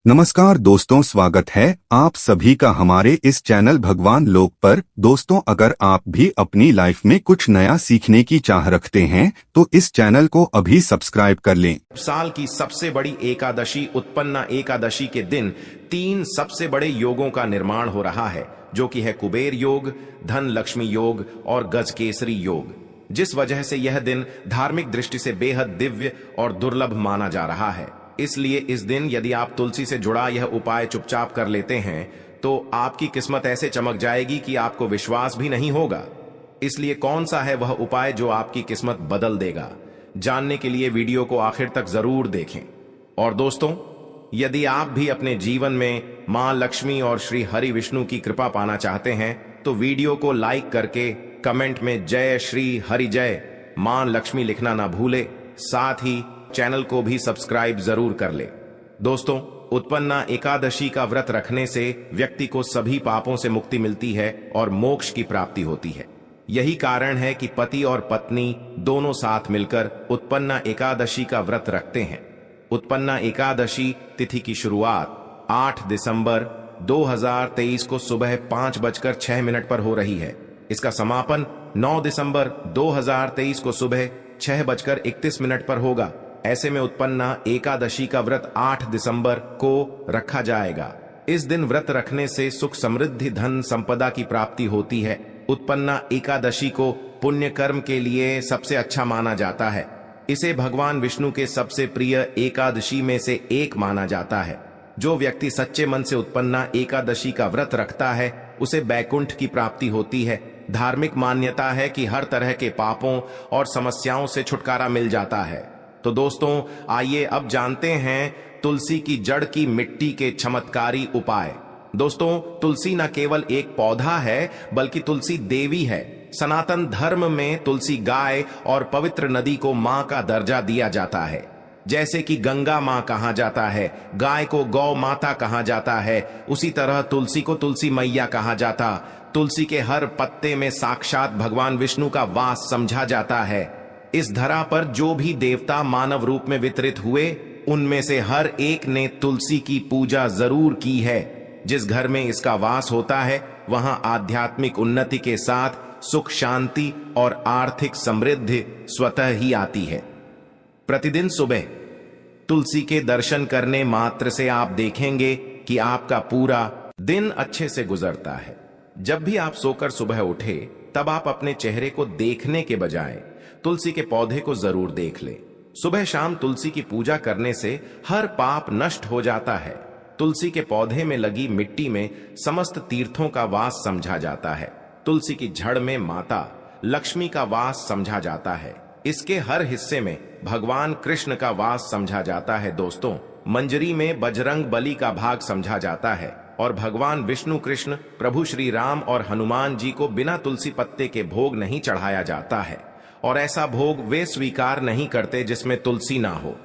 नमस्कार दोस्तों, स्वागत है आप सभी का हमारे इस चैनल भगवान लोक पर। दोस्तों, अगर आप भी अपनी लाइफ में कुछ नया सीखने की चाह रखते हैं तो इस चैनल को अभी सब्सक्राइब कर लें। साल की सबसे बड़ी एकादशी उत्पन्ना एकादशी के दिन 3 सबसे बड़े योगों का निर्माण हो रहा है, जो कि है कुबेर योग, धन लक्ष्मी योग और गजकेसरी योग, जिस वजह से यह दिन धार्मिक दृष्टि से बेहद दिव्य और दुर्लभ माना जा रहा है। इसलिए इस दिन यदि आप तुलसी से जुड़ा यह उपाय चुपचाप कर लेते हैं तो आपकी किस्मत ऐसे चमक जाएगी कि आपको विश्वास भी नहीं होगा। इसलिए कौन सा है वह उपाय जो आपकी किस्मत बदल देगा, जानने के लिए वीडियो को आखिर तक जरूर देखें। और दोस्तों, यदि आप भी अपने जीवन में मां लक्ष्मी और श्री हरि विष्णु की कृपा पाना चाहते हैं तो वीडियो को लाइक करके कमेंट में जय श्री हरि जय मां लक्ष्मी लिखना ना भूले। साथ ही चैनल को भी सब्सक्राइब जरूर कर ले। दोस्तों, उत्पन्ना एकादशी का व्रत रखने से व्यक्ति को सभी पापों से मुक्ति मिलती है और मोक्ष की प्राप्ति होती है। यही कारण है कि पति और पत्नी दोनों साथ मिलकर उत्पन्ना एकादशी का व्रत रखते हैं। उत्पन्ना एकादशी तिथि की शुरुआत 8 दिसंबर 2023 को सुबह 5:06 पर हो रही है। इसका समापन 9 दिसंबर 2023 को सुबह 6:31 पर होगा। ऐसे में उत्पन्ना एकादशी का व्रत 8 दिसंबर को रखा जाएगा। इस दिन व्रत रखने से सुख समृद्धि धन संपदा की प्राप्ति होती है। उत्पन्ना एकादशी को पुण्य कर्म के लिए सबसे अच्छा माना जाता है। इसे भगवान विष्णु के सबसे प्रिय एकादशी में से एक माना जाता है। जो व्यक्ति सच्चे मन से उत्पन्ना एकादशी का व्रत रखता है उसे बैकुंठ की प्राप्ति होती है। धार्मिक मान्यता है कि हर तरह के पापों और समस्याओं से छुटकारा मिल जाता है। तो दोस्तों, आइए अब जानते हैं तुलसी की जड़ की मिट्टी के चमत्कारी उपाय। दोस्तों, तुलसी न केवल एक पौधा है बल्कि तुलसी देवी है। सनातन धर्म में तुलसी गाय और पवित्र नदी को मां का दर्जा दिया जाता है। जैसे कि गंगा मां कहा जाता है, गाय को गौ माता कहा जाता है, उसी तरह तुलसी को तुलसी मैया कहा जाता। तुलसी के हर पत्ते में साक्षात भगवान विष्णु का वास समझा जाता है। इस धरा पर जो भी देवता मानव रूप में वितरित हुए उनमें से हर एक ने तुलसी की पूजा जरूर की है। जिस घर में इसका वास होता है वहां आध्यात्मिक उन्नति के साथ सुख शांति और आर्थिक समृद्धि स्वतः ही आती है। प्रतिदिन सुबह तुलसी के दर्शन करने मात्र से आप देखेंगे कि आपका पूरा दिन अच्छे से गुजरता है। जब भी आप सोकर सुबह उठे तब आप अपने चेहरे को देखने के बजाय तुलसी के पौधे को जरूर देख ले। सुबह शाम तुलसी की पूजा करने से हर पाप नष्ट हो जाता है। तुलसी के पौधे में लगी मिट्टी में समस्त तीर्थों का वास समझा जाता है। तुलसी की जड़ में माता लक्ष्मी का वास समझा जाता है। इसके हर हिस्से में भगवान कृष्ण का वास समझा जाता है। दोस्तों, मंजरी में बजरंग बली का भाग समझा जाता है और भगवान विष्णु कृष्ण प्रभु श्री राम और हनुमान जी को बिना तुलसी पत्ते के भोग नहीं चढ़ाया जाता है और ऐसा भोग वे स्वीकार नहीं करते जिसमें तुलसी ना हो।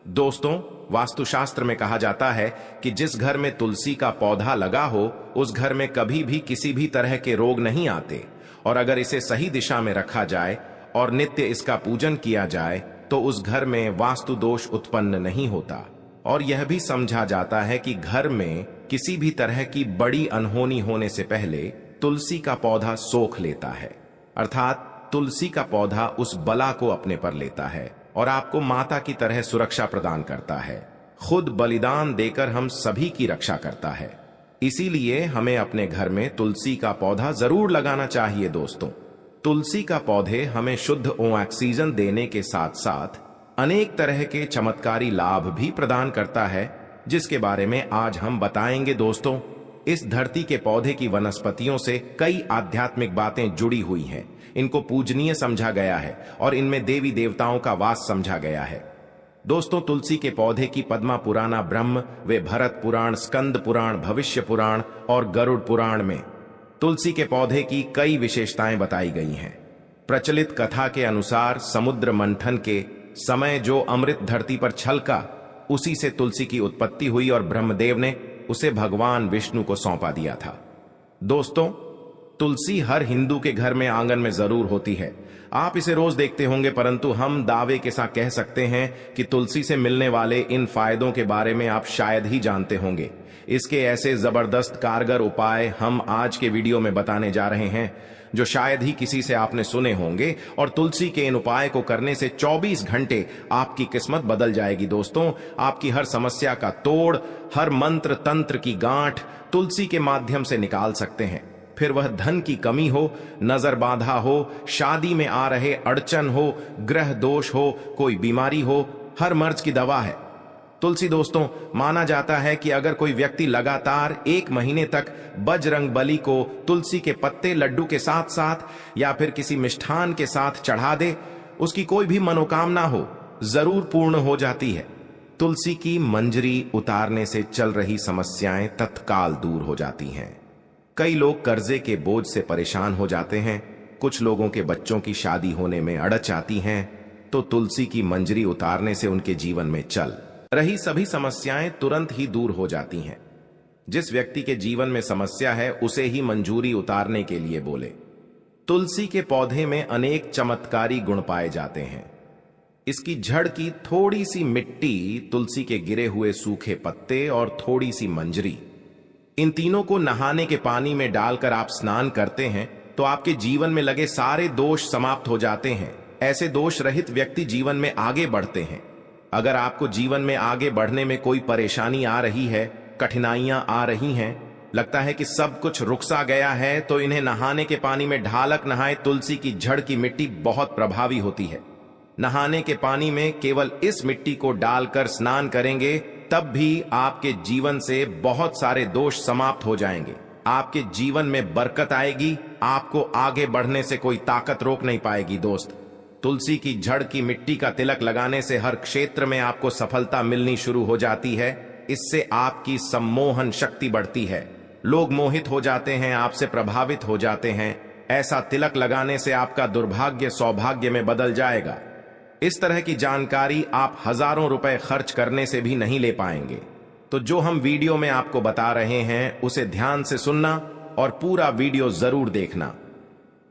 दोस्तों, वास्तुशास्त्र में कहा जाता है कि जिस घर में तुलसी का पौधा लगा हो उस घर में कभी भी किसी भी तरह के रोग नहीं आते, और अगर इसे सही दिशा में रखा जाए और नित्य इसका पूजन किया जाए तो उस घर में वास्तु दोष उत्पन्न नहीं होता। और यह भी समझा जाता है कि घर में किसी भी तरह की बड़ी अनहोनी होने से पहले तुलसी का पौधा सोख लेता है, अर्थात तुलसी का पौधा उस बला को अपने पर लेता है और आपको माता की तरह सुरक्षा प्रदान करता है। खुद बलिदान देकर हम सभी की रक्षा करता है। इसीलिए हमें अपने घर में तुलसी का पौधा जरूर लगाना चाहिए। दोस्तों, तुलसी का पौधे हमें शुद्ध ऑक्सीजन देने के साथ साथ अनेक तरह के चमत्कारी लाभ भी प्रदान करता है, जिसके बारे में आज हम बताएंगे। दोस्तों, इस धरती के पौधे की वनस्पतियों से कई आध्यात्मिक बातें जुड़ी हुई हैं। इनको पूजनीय समझा गया है और इनमें देवी देवताओं का वास समझा गया है। दोस्तों, तुलसी के पौधे की पद्मा पुराना ब्रह्म व भरत पुराण, स्कंद पुराण, भविष्य पुराण और गरुड़ पुराण में तुलसी के पौधे की कई विशेषताएं बताई गई हैं। प्रचलित कथा के अनुसार समुद्र मंथन के समय जो अमृत धरती पर छलका, उसी से तुलसी की उत्पत्ति हुई और ब्रह्मदेव ने उसे भगवान विष्णु को सौंपा दिया था। दोस्तों, तुलसी हर हिंदू के घर में आंगन में जरूर होती है। आप इसे रोज देखते होंगे, परंतु हम दावे के साथ कह सकते हैं कि तुलसी से मिलने वाले इन फायदों के बारे में आप शायद ही जानते होंगे। इसके ऐसे जबरदस्त कारगर उपाय हम आज के वीडियो में बताने जा रहे हैं जो शायद ही किसी से आपने सुने होंगे, और तुलसी के इन उपाय को करने से 24 घंटे आपकी किस्मत बदल जाएगी। दोस्तों, आपकी हर समस्या का तोड़, हर मंत्र तंत्र की गांठ तुलसी के माध्यम से निकाल सकते हैं। फिर वह धन की कमी हो, नजर बाधा हो, शादी में आ रहे अड़चन हो, ग्रह दोष हो, कोई बीमारी हो, हर मर्ज की दवा है तुलसी। दोस्तों, माना जाता है कि अगर कोई व्यक्ति लगातार 1 महीने तक बजरंग बली को तुलसी के पत्ते लड्डू के साथ साथ या फिर किसी मिष्ठान के साथ चढ़ा दे, उसकी कोई भी मनोकामना हो जरूर पूर्ण हो जाती है। तुलसी की मंजरी उतारने से चल रही समस्याएं तत्काल दूर हो जाती हैं। कई लोग कर्जे के बोझ से परेशान हो जाते हैं, कुछ लोगों के बच्चों की शादी होने में अड़च आती हैं, तो तुलसी की मंजरी उतारने से उनके जीवन में चल रही सभी समस्याएं तुरंत ही दूर हो जाती हैं। जिस व्यक्ति के जीवन में समस्या है उसे ही मंजूरी उतारने के लिए बोले। तुलसी के पौधे में अनेक चमत्कारी गुण पाए जाते हैं। इसकी जड़ की थोड़ी सी मिट्टी, तुलसी के गिरे हुए सूखे पत्ते और थोड़ी सी मंजरी, इन तीनों को नहाने के पानी में डालकर आप स्नान करते हैं तो आपके जीवन में लगे सारे दोष समाप्त हो जाते हैं। ऐसे दोष रहित व्यक्ति जीवन में आगे बढ़ते हैं। अगर आपको जीवन में आगे बढ़ने में कोई परेशानी आ रही है, कठिनाइयां आ रही हैं, लगता है कि सब कुछ रुक सा गया है, तो इन्हें नहाने के पानी में ढालक नहाए। तुलसी की जड़ की मिट्टी बहुत प्रभावी होती है। नहाने के पानी में केवल इस मिट्टी को डालकर स्नान करेंगे, तब भी आपके जीवन से बहुत सारे दोष समाप्त हो जाएंगे। आपके जीवन में बरकत आएगी, आपको आगे बढ़ने से कोई ताकत रोक नहीं पाएगी। दोस्त, तुलसी की जड़ की मिट्टी का तिलक लगाने से हर क्षेत्र में आपको सफलता मिलनी शुरू हो जाती है। इससे आपकी सम्मोहन शक्ति बढ़ती है, लोग मोहित हो जाते हैं, आपसे प्रभावित हो जाते हैं। ऐसा तिलक लगाने से आपका दुर्भाग्य सौभाग्य में बदल जाएगा। इस तरह की जानकारी आप हजारों रुपए खर्च करने से भी नहीं ले पाएंगे। तो जो हम वीडियो में आपको बता रहे हैं उसे ध्यान से सुनना और पूरा वीडियो जरूर देखना।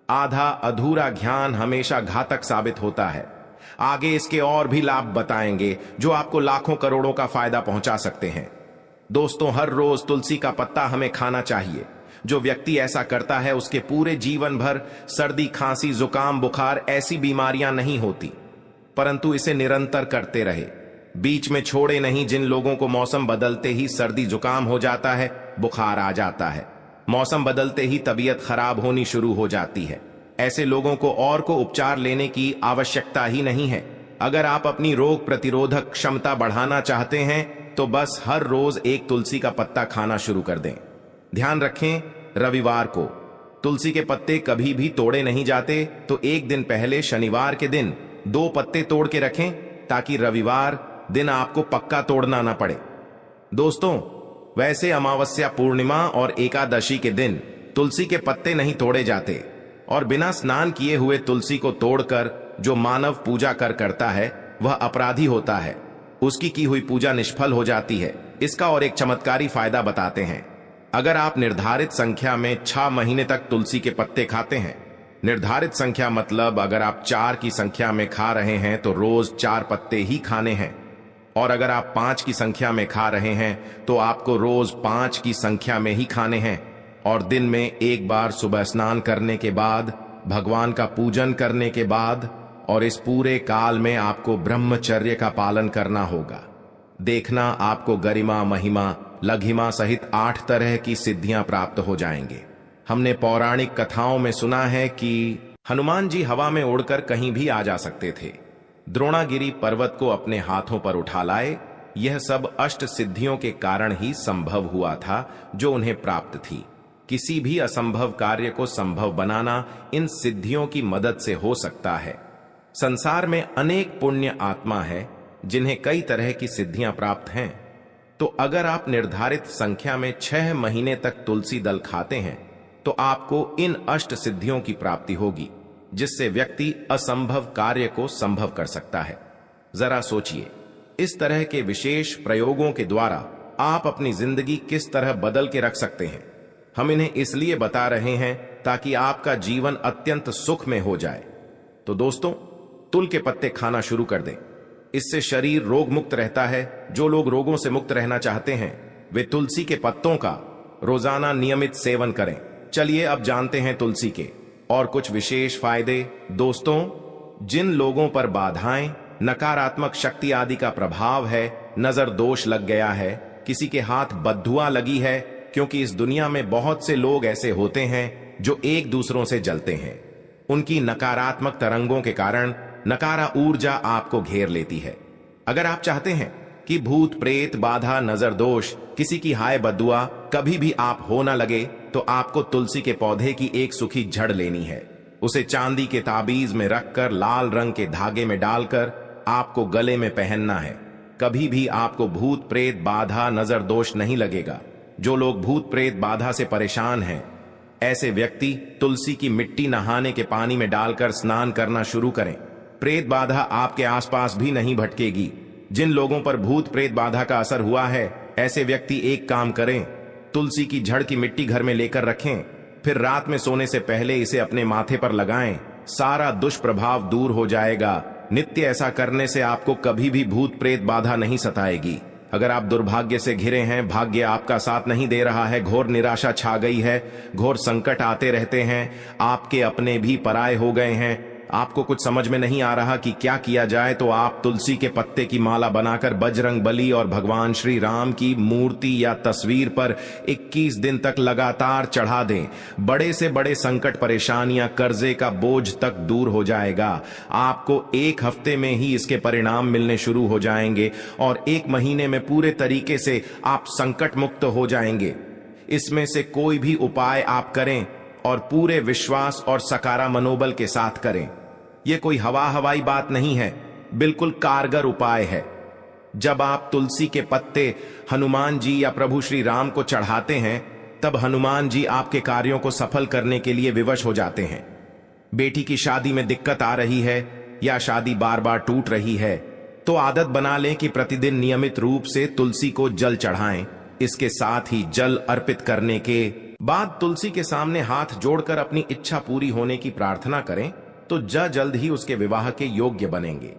आधा अधूरा ज्ञान हमेशा घातक साबित होता है। आगे इसके और भी लाभ बताएंगे जो आपको लाखों करोड़ों का फायदा पहुंचा सकते हैं। दोस्तों, हर रोज तुलसी का पत्ता हमें खाना चाहिए। जो व्यक्ति ऐसा करता है उसके पूरे जीवन भर सर्दी, खांसी, जुकाम, बुखार ऐसी बीमारियां नहीं होती, परंतु इसे निरंतर करते रहे, बीच में छोड़े नहीं। जिन लोगों को मौसम बदलते ही सर्दी जुकाम हो जाता है, बुखार आ जाता है, मौसम बदलते ही तबीयत खराब होनी शुरू हो जाती है, ऐसे लोगों को और को उपचार लेने की आवश्यकता ही नहीं है। अगर आप अपनी रोग प्रतिरोधक क्षमता बढ़ाना चाहते हैं तो बस हर रोज एक तुलसी का पत्ता खाना शुरू कर दें। ध्यान रखें, रविवार को तुलसी के पत्ते कभी भी तोड़े नहीं जाते, तो एक दिन पहले शनिवार के दिन 2 पत्ते तोड़ के रखें ताकि रविवार दिन आपको पक्का तोड़ना ना पड़े। दोस्तों, वैसे अमावस्या, पूर्णिमा और एकादशी के दिन तुलसी के पत्ते नहीं तोड़े जाते, और बिना स्नान किए हुए तुलसी को तोड़कर जो मानव पूजा करता है वह अपराधी होता है। उसकी की हुई पूजा निष्फल हो जाती है। इसका और एक चमत्कारी फायदा बताते हैं। अगर आप निर्धारित संख्या में 6 महीने तक तुलसी के पत्ते खाते हैं, निर्धारित संख्या मतलब अगर आप 4 की संख्या में खा रहे हैं तो रोज 4 पत्ते ही खाने हैं, और अगर आप 5 की संख्या में खा रहे हैं तो आपको रोज 5 की संख्या में ही खाने हैं, और दिन में एक बार सुबह स्नान करने के बाद, भगवान का पूजन करने के बाद, और इस पूरे काल में आपको ब्रह्मचर्य का पालन करना होगा। देखना, आपको गरिमा, महिमा, लघिमा सहित 8 तरह की सिद्धियां प्राप्त हो जाएंगे। हमने पौराणिक कथाओं में सुना है कि हनुमान जी हवा में उड़कर कहीं भी आ जा सकते थे, द्रोणागिरी पर्वत को अपने हाथों पर उठा लाए। यह सब अष्ट सिद्धियों के कारण ही संभव हुआ था जो उन्हें प्राप्त थी। किसी भी असंभव कार्य को संभव बनाना इन सिद्धियों की मदद से हो सकता है। संसार में अनेक पुण्य आत्मा है जिन्हें कई तरह की सिद्धियां प्राप्त हैं। तो अगर आप निर्धारित संख्या में 6 महीने तक तुलसी दल खाते हैं तो आपको इन अष्ट सिद्धियों की प्राप्ति होगी, जिससे व्यक्ति असंभव कार्य को संभव कर सकता है। जरा सोचिए, इस तरह के विशेष प्रयोगों के द्वारा आप अपनी जिंदगी किस तरह बदल के रख सकते हैं। हम इन्हें इसलिए बता रहे हैं ताकि आपका जीवन अत्यंत सुख में हो जाए। तो दोस्तों, तुल के पत्ते खाना शुरू कर दें। इससे शरीर रोग मुक्त रहता है। जो लोग रोगों से मुक्त रहना चाहते हैं वे तुलसी के पत्तों का रोजाना नियमित सेवन करें। चलिए अब जानते हैं तुलसी के और कुछ विशेष फायदे। दोस्तों, जिन लोगों पर बाधाएं, नकारात्मक शक्ति आदि का प्रभाव है, नजर दोष लग गया है, किसी के हाथ बद्दुआ लगी है, क्योंकि इस दुनिया में बहुत से लोग ऐसे होते हैं जो एक दूसरों से जलते हैं। उनकी नकारात्मक तरंगों के कारण नकारा ऊर्जा आपको घेर लेती है। अगर आप चाहते हैं कि भूत प्रेत बाधा नजर दोष किसी की हाय बद्दुआ कभी भी आप हो ना लगे, तो आपको तुलसी के पौधे की एक सूखी जड़ लेनी है। उसे चांदी के ताबीज में रखकर लाल रंग के धागे में डालकर आपको गले में पहनना है। कभी भी आपको भूत प्रेत बाधा नजर दोष नहीं लगेगा। जो लोग भूत प्रेत बाधा से परेशान हैं, ऐसे व्यक्ति तुलसी की मिट्टी नहाने के पानी में डालकर स्नान करना शुरू करें। प्रेत बाधा आपके आसपास भी नहीं भटकेगी। जिन लोगों पर भूत प्रेत बाधा का असर हुआ है, ऐसे व्यक्ति एक काम करें, तुलसी की जड़ की मिट्टी घर में लेकर रखें, फिर रात में सोने से पहले इसे अपने माथे पर लगाएं। सारा दुष्प्रभाव दूर हो जाएगा। नित्य ऐसा करने से आपको कभी भी भूत प्रेत बाधा नहीं सताएगी। अगर आप दुर्भाग्य से घिरे हैं, भाग्य आपका साथ नहीं दे रहा है, घोर निराशा छा गई है, घोर संकट आते रहते हैं, आपके अपने भी पराये हो गए हैं, आपको कुछ समझ में नहीं आ रहा कि क्या किया जाए, तो आप तुलसी के पत्ते की माला बनाकर बजरंग बली और भगवान श्री राम की मूर्ति या तस्वीर पर 21 दिन तक लगातार चढ़ा दें। बड़े से बड़े संकट, परेशानियां, कर्जे का बोझ तक दूर हो जाएगा। आपको 1 हफ्ते में ही इसके परिणाम मिलने शुरू हो जाएंगे और 1 महीने में पूरे तरीके से आप संकट मुक्त हो जाएंगे। इसमें से कोई भी उपाय आप करें और पूरे विश्वास और सकारात्मक मनोबल के साथ करें। यह कोई हवाई बात नहीं है, बिल्कुल कारगर उपाय है। जब आप तुलसी के पत्ते हनुमान जी या प्रभु श्री राम को चढ़ाते हैं, तब हनुमान जी आपके कार्यों को सफल करने के लिए विवश हो जाते हैं। बेटी की शादी में दिक्कत आ रही है या शादी बार बार टूट रही है, तो आदत बना लें कि प्रतिदिन नियमित रूप से तुलसी को जल चढ़ाएं। इसके साथ ही जल अर्पित करने के बाद तुलसी के सामने हाथ जोड़कर अपनी इच्छा पूरी होने की प्रार्थना करें, तो जल्द ही उसके विवाह के योग्य बनेंगे।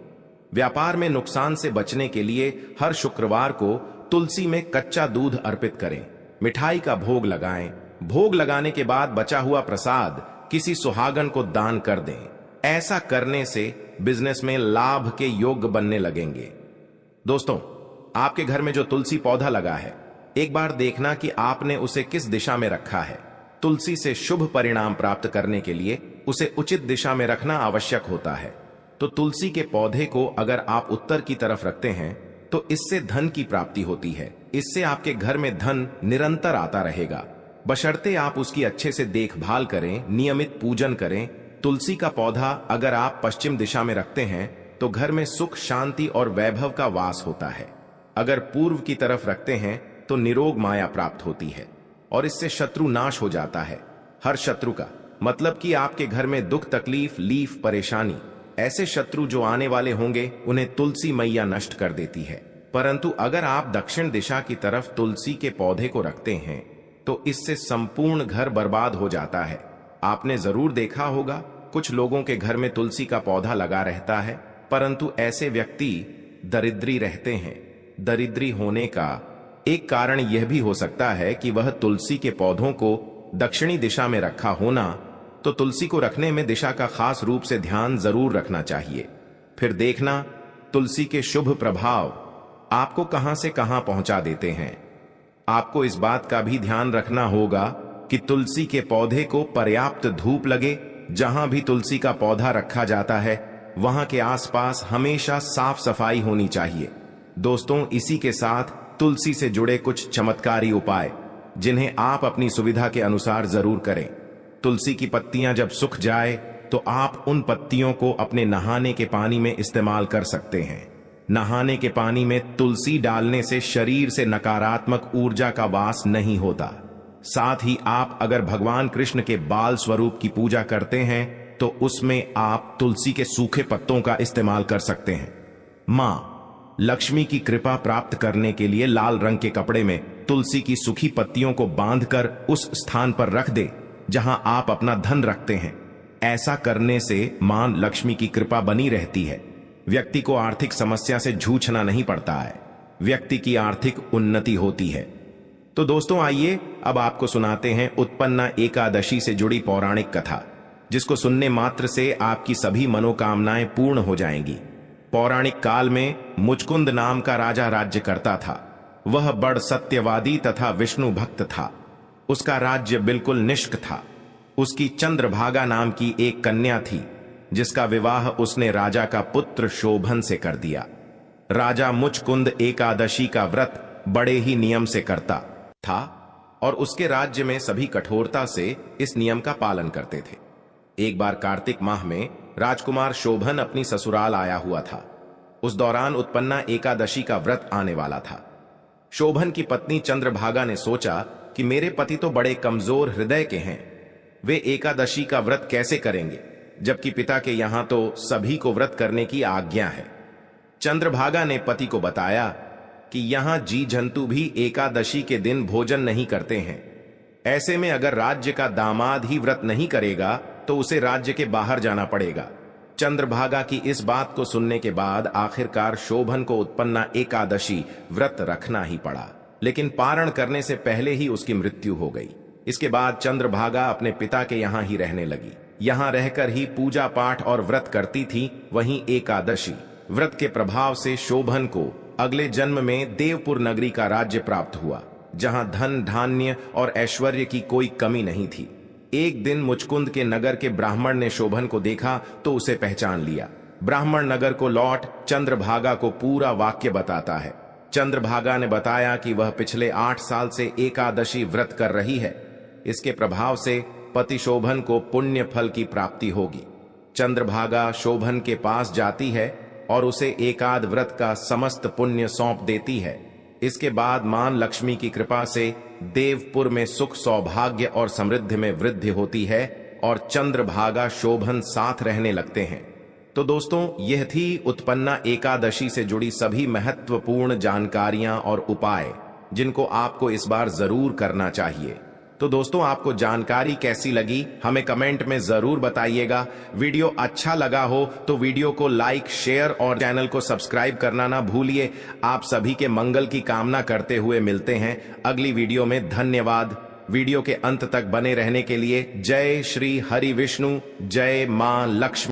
व्यापार में नुकसान से बचने के लिए हर शुक्रवार को तुलसी में कच्चा दूध अर्पित करें, मिठाई का भोग लगाएं। भोग लगाने के बाद बचा हुआ प्रसाद किसी सुहागन को दान कर दें। ऐसा करने से बिजनेस में लाभ के योग्य बनने लगेंगे। दोस्तों, आपके घर में जो तुलसी पौधा लगा है, एक बार देखना कि आपने उसे किस दिशा में रखा है। तुलसी से शुभ परिणाम प्राप्त करने के लिए उसे उचित दिशा में रखना आवश्यक होता है। तो तुलसी के पौधे को अगर आप उत्तर की तरफ रखते हैं, तो इससे धन की प्राप्ति होती है। इससे आपके घर में धन निरंतर आता रहेगा, बशर्ते आप उसकी अच्छे से देखभाल करें, नियमित पूजन करें। तुलसी का पौधा अगर आप पश्चिम दिशा में रखते हैं, तो घर में सुख, शांति और वैभव का वास होता है। अगर पूर्व की तरफ रखते हैं, तो निरोग माया प्राप्त होती है और इससे शत्रु नाश हो जाता है। हर शत्रु का मतलब कि आपके घर में दुख, तकलीफ, लीफ, परेशानी, ऐसे शत्रु जो आने वाले होंगे, उन्हें तुलसी मैया नष्ट कर देती है। परंतु अगर आप दक्षिण दिशा की तरफ तुलसी के पौधे को रखते हैं, तो इससे संपूर्ण घर बर्बाद हो जाता है। आपने जरूर देखा होगा, कुछ लोगों के घर में तुलसी का पौधा लगा रहता है, परंतु ऐसे व्यक्ति दरिद्री रहते हैं। दरिद्री होने का एक कारण यह भी हो सकता है कि वह तुलसी के पौधों को दक्षिणी दिशा में रखा होना। तो तुलसी को रखने में दिशा का खास रूप से ध्यान जरूर रखना चाहिए। फिर देखना तुलसी के शुभ प्रभाव आपको कहां से कहां पहुंचा देते हैं। आपको इस बात का भी ध्यान रखना होगा कि तुलसी के पौधे को पर्याप्त धूप लगे। जहां भी तुलसी का पौधा रखा जाता है, वहां के आसपास हमेशा साफ सफाई होनी चाहिए। दोस्तों, इसी के साथ तुलसी से जुड़े कुछ चमत्कारी उपाय, जिन्हें आप अपनी सुविधा के अनुसार जरूर करें। तुलसी की पत्तियां जब सूख जाए, तो आप उन पत्तियों को अपने नहाने के पानी में इस्तेमाल कर सकते हैं। नहाने के पानी में तुलसी डालने से शरीर से नकारात्मक ऊर्जा का वास नहीं होता। साथ ही आप अगर भगवान कृष्ण के बाल स्वरूप की पूजा करते हैं, तो उसमें आप तुलसी के सूखे पत्तों का इस्तेमाल कर सकते हैं। मां लक्ष्मी की कृपा प्राप्त करने के लिए लाल रंग के कपड़े में तुलसी की सूखी पत्तियों को बांधकर उस स्थान पर रख दे जहां आप अपना धन रखते हैं। ऐसा करने से मां लक्ष्मी की कृपा बनी रहती है। व्यक्ति को आर्थिक समस्या से जूझना नहीं पड़ता है, व्यक्ति की आर्थिक उन्नति होती है। तो दोस्तों आइए अब आपको सुनाते हैं उत्पन्ना एकादशी से जुड़ी पौराणिक कथा, जिसको सुनने मात्र से आपकी सभी मनोकामनाएं पूर्ण हो जाएंगी। पौराणिक काल में मुचकुंद नाम का राजा राज्य करता था। वह बड़ सत्यवादी तथा विष्णु भक्त था। उसका राज्य बिल्कुल निष्क था। उसकी चंद्रभागा नाम की एक कन्या थी, जिसका विवाह उसने राजा का पुत्र शोभन से कर दिया। राजा मुचकुंद एकादशी का व्रत बड़े ही नियम से करता था और उसके राज्य में सभी कठोरता से इस नियम का पालन करते थे। एक बार कार्तिक माह में राजकुमार शोभन अपनी ससुराल आया हुआ था। उस दौरान उत्पन्ना एकादशी का व्रत आने वाला था। शोभन की पत्नी चंद्रभागा ने सोचा कि मेरे पति तो बड़े कमजोर हृदय के हैं, वे एकादशी का व्रत कैसे करेंगे, जबकि पिता के यहां तो सभी को व्रत करने की आज्ञा है। चंद्रभागा ने पति को बताया कि यहां जी जंतु भी एकादशी के दिन भोजन नहीं करते हैं। ऐसे में अगर राज्य का दामाद ही व्रत नहीं करेगा तो उसे राज्य के बाहर जाना पड़ेगा। चंद्रभागा की इस बात को सुनने के बाद आखिरकार शोभन को उत्पन्ना एकादशी व्रत रखना ही पड़ा, लेकिन पारण करने से पहले ही उसकी मृत्यु हो गई। इसके बाद चंद्रभागा अपने पिता के यहां ही रहने लगी। यहां रहकर ही पूजा पाठ और व्रत करती थी। वहीं एकादशी व्रत के प्रभाव से शोभन को अगले जन्म में देवपुर नगरी का राज्य प्राप्त हुआ, जहां धन धान्य और ऐश्वर्य की कोई कमी नहीं थी। एक दिन मुचकुंद के नगर के ब्राह्मण ने शोभन को देखा तो उसे पहचान लिया। ब्राह्मण नगर को लौट चंद्रभागा को पूरा वाक्य बताता है। चंद्रभागा ने बताया कि वह पिछले 8 साल से एकादशी व्रत कर रही है। इसके प्रभाव से पति शोभन को पुण्य फल की प्राप्ति होगी। चंद्रभागा शोभन के पास जाती है और उसे एकाद व्रत का समस्त पुण्य सौंप देती है। इसके बाद मां लक्ष्मी की कृपा से देवपुर में सुख सौभाग्य और समृद्धि में वृद्धि होती है और चंद्रभागा शोभन साथ रहने लगते हैं। तो दोस्तों, यह थी उत्पन्ना एकादशी से जुड़ी सभी महत्वपूर्ण जानकारियां और उपाय, जिनको आपको इस बार जरूर करना चाहिए। तो दोस्तों, आपको जानकारी कैसी लगी हमें कमेंट में जरूर बताइएगा। वीडियो अच्छा लगा हो तो वीडियो को लाइक, शेयर और चैनल को सब्सक्राइब करना ना भूलिए। आप सभी के मंगल की कामना करते हुए मिलते हैं अगली वीडियो में। धन्यवाद। वीडियो के अंत तक बने रहने के लिए जय श्री हरि विष्णु, जय मां लक्ष्मी।